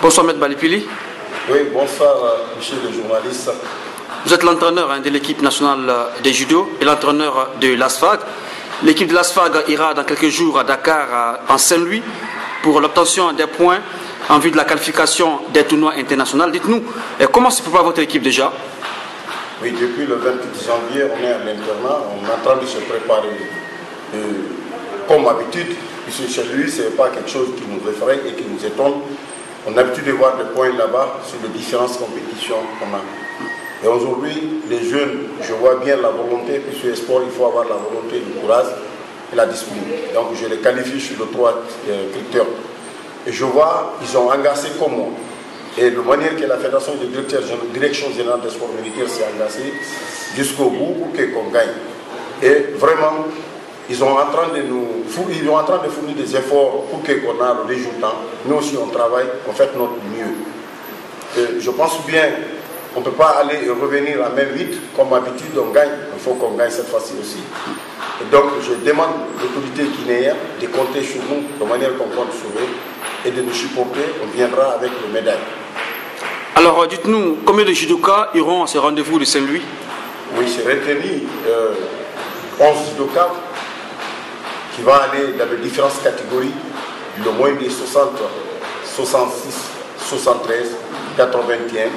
Bonsoir Maître Balipili. Oui, bonsoir monsieur le journaliste. Vous êtes l'entraîneur de l'équipe nationale de judo et l'entraîneur de l'ASFAG. L'équipe de l'ASFAG ira dans quelques jours à Dakar, en Saint-Louis, pour l'obtention des points en vue de la qualification des tournois internationaux. Dites-nous, comment se prépare votre équipe déjà? Oui, depuis le 28 janvier, on est à l'internat, on est en train de se préparer comme habitude, puisque chez lui, ce n'est pas quelque chose qui nous effraie et qui nous étonne. On a l'habitude de voir des points là-bas sur les différentes compétitions qu'on a. Et aujourd'hui, les jeunes, je vois bien la volonté, puisque le sport, il faut avoir la volonté, le courage et la discipline. Donc je les qualifie sur les 3 critères. Et je vois, ils ont engagé comme moi. Et de manière que la Fédération de Direction Générale des Sports Militaires s'est engagée jusqu'au bout pour qu'on gagne. Et vraiment, ils sont en train de fournir des efforts pour qu'on ait le résultat. Nous aussi, on travaille, on fait notre mieux. Et je pense bien qu'on ne peut pas aller et revenir à même vite, comme d'habitude, on gagne. Il faut qu'on gagne cette fois-ci aussi. Et donc, je demande aux autorités guinéennes de compter sur nous, de manière qu'on compte sur eux, et de nous supporter. On viendra avec les médailles. Alors, dites-nous, combien de judokas iront à ce rendez-vous de Saint-Louis? Oui, c'est retenu 11 judokas qui vont aller dans les différentes catégories, le moins de 60, 66, 73, 81,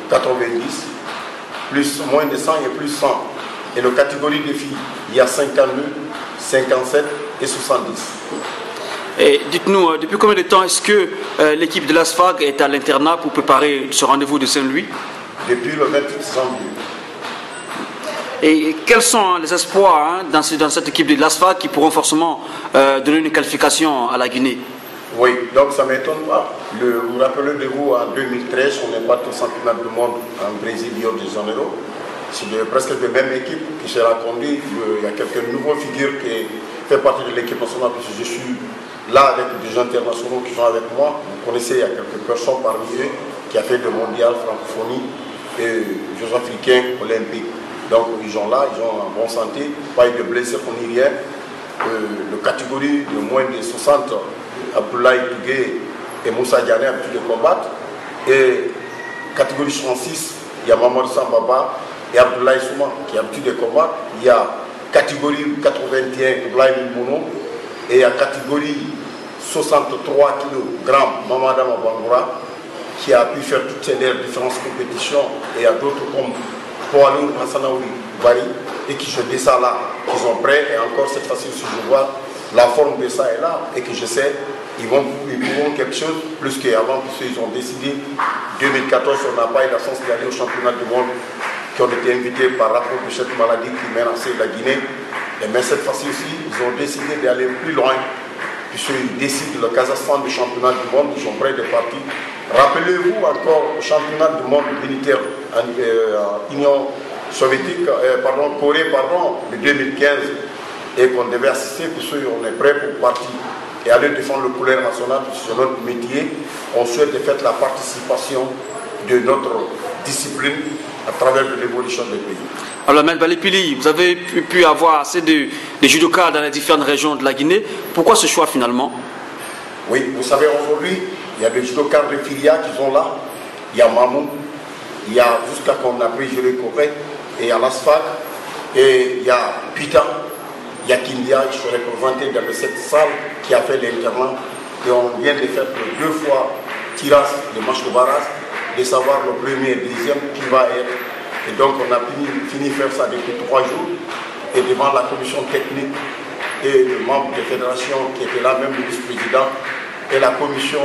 90, plus moins de 100 et plus 100. Et la catégorie des filles, il y a 52, 57 et 70. Et dites-nous, depuis combien de temps est-ce que l'équipe de l'ASFAG est à l'internat pour préparer ce rendez-vous de Saint-Louis? Depuis le 28 janvier. Et quels sont les espoirs dans cette équipe de l'ASFAG qui pourront forcément donner une qualification à la Guinée? Oui, donc ça ne m'étonne pas. Vous rappelez-vous, en 2013, on n'est pas au championnat du monde en Brésil, Rio de Janeiro. C'est presque la même équipe qui sera conduite. Il y a quelques nouveaux figures qui font partie de l'équipe nationale, puisque je suis là avec des gens internationaux qui sont avec moi. Vous connaissez, il y a quelques personnes parmi eux qui ont fait le mondial, francophonie et Jeux africains, olympiques. Donc ils sont là, ils sont en bonne santé, pas de blessés qu'on n'y rien. La catégorie de moins de 60, Abdoulaye Tougué et Moussa Diané ont pu combattre. Et catégorie 66, il y a Mamadou Sambaba et Abdoulaye Souma qui ont pu combattre. Il y a catégorie 81, Abdoulaye Mouno. Et à catégorie 63 kg, Mamadou Mabangoura, qui a pu faire toutes ces différentes compétitions. Et il y a d'autres comme Poalou, Hassanaoui, Bari, et qui se descendent là, qui sont prêts. Et encore cette fois-ci, si je vois la forme de ça est là, et que je sais, ils pourront quelque chose plus qu'avant, puisqu'ils ont décidé, 2014, on n'a pas eu la chance d'aller au championnat du monde, qui ont été invités par rapport de cette maladie qui menaçait la Guinée. Mais cette fois-ci aussi, ils ont décidé d'aller plus loin, puisqu'ils décident le Kazakhstan du championnat du monde, ils sont prêts de partir. Rappelez-vous encore au championnat du monde militaire en Union soviétique, Corée, de 2015, et qu'on devait assister, puisqu'on est prêt pour partir et aller défendre le couleur national, c'est notre métier. On souhaite faire la participation de notre discipline à travers l'évolution du pays. Alors, Maître Balipili, vous avez pu avoir assez de judokas dans les différentes régions de la Guinée. Pourquoi ce choix finalement? Oui, vous savez, aujourd'hui, il y a des judokas de Filia qui sont là. Il y a Mamou, il y a jusqu'à qu'on a pris Jéré Corée, et il y a l'ASFAG, et il y a Pita, il y a Kindia, je suis représenté dans cette salle qui a fait l'internat. Et on vient de faire 2 fois tirage de match de barrage, de savoir le premier et le deuxième qui va être. Et donc on a fini faire ça depuis 3 jours. Et devant la commission technique et le membre de la fédération qui était là, même le vice-président, et la commission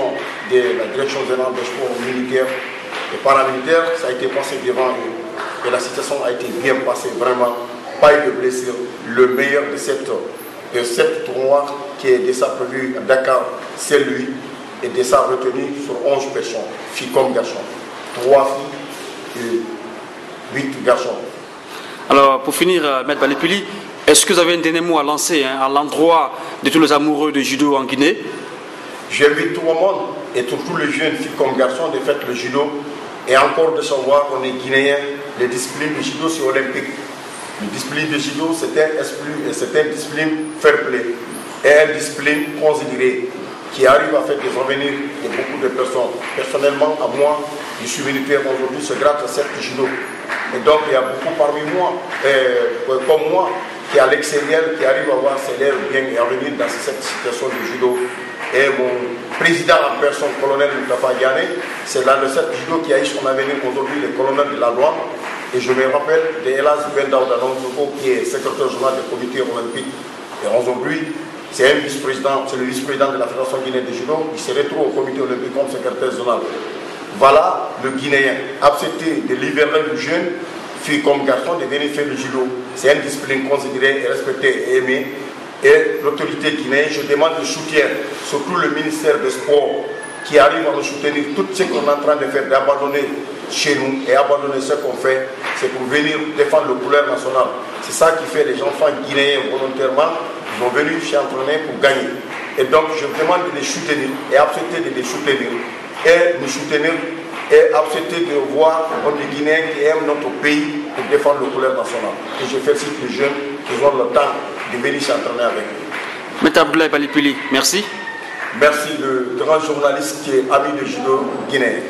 de la direction générale des sports militaires et paramilitaires, ça a été passé devant eux. Et la situation a été bien passée, vraiment, pas eu de blessure. Le meilleur de cette tournoi qui est déjà prévu à Dakar, c'est lui, et déjà retenu sur 11 personnes, filles comme garçons. 3 filles et 8 garçons. Alors, pour finir, Maître Balipili, est-ce que vous avez un dernier mot à lancer à l'endroit de tous les amoureux de judo en Guinée? J'invite tout le monde et tous les jeunes filles comme garçons de faire le judo et encore de savoir qu'on est guinéen. Les disciplines de judo, c'est olympique. Les disciplines de judo, c'est une discipline fair play et une discipline considérée. qui arrive à faire des revenir de beaucoup de personnes. Personnellement, à moi, je suis militaire aujourd'hui, c'est grâce à cette judo. Et donc, il y a beaucoup parmi moi, comme moi, qui est à l'extérieur, qui arrive à voir ses lèvres bien et à venir dans cette situation de judo. Et mon président en personne, colonel Moutafa Diané, c'est dans le cercle judo qui a eu son avenir aujourd'hui, le colonel de la douane. Et je me rappelle de Elas Bendaouda Nonzoko, qui est secrétaire général du comité olympique. Et aujourd'hui, c'est un vice-président, c'est le vice-président de la Fédération guinéenne de judo, qui se retrouve au comité olympique comme secrétaire général. Voilà le Guinéen, accepté de libérer le jeune, fille comme garçon, de venir faire le judo. C'est une discipline considérée et respectée et aimée. Et l'autorité guinéenne, je demande le soutien, surtout le ministère des Sports, qui arrive à nous soutenir tout ce qu'on est en train de faire, d'abandonner chez nous et abandonner ce qu'on fait, c'est pour venir défendre le couleur national. C'est ça qui fait les enfants guinéens volontairement, ils sont venus s'entraîner pour gagner. Et donc je demande de les soutenir et accepter de les soutenir et nous soutenir et accepter de voir des Guinéens qui aiment notre pays pour défendre le couleur national. Et je félicite les jeunes qui ont le temps de venir s'entraîner avec nous. M. Abdoulaye Balipili, merci. Merci le grand journaliste qui est ami de judo guinéen.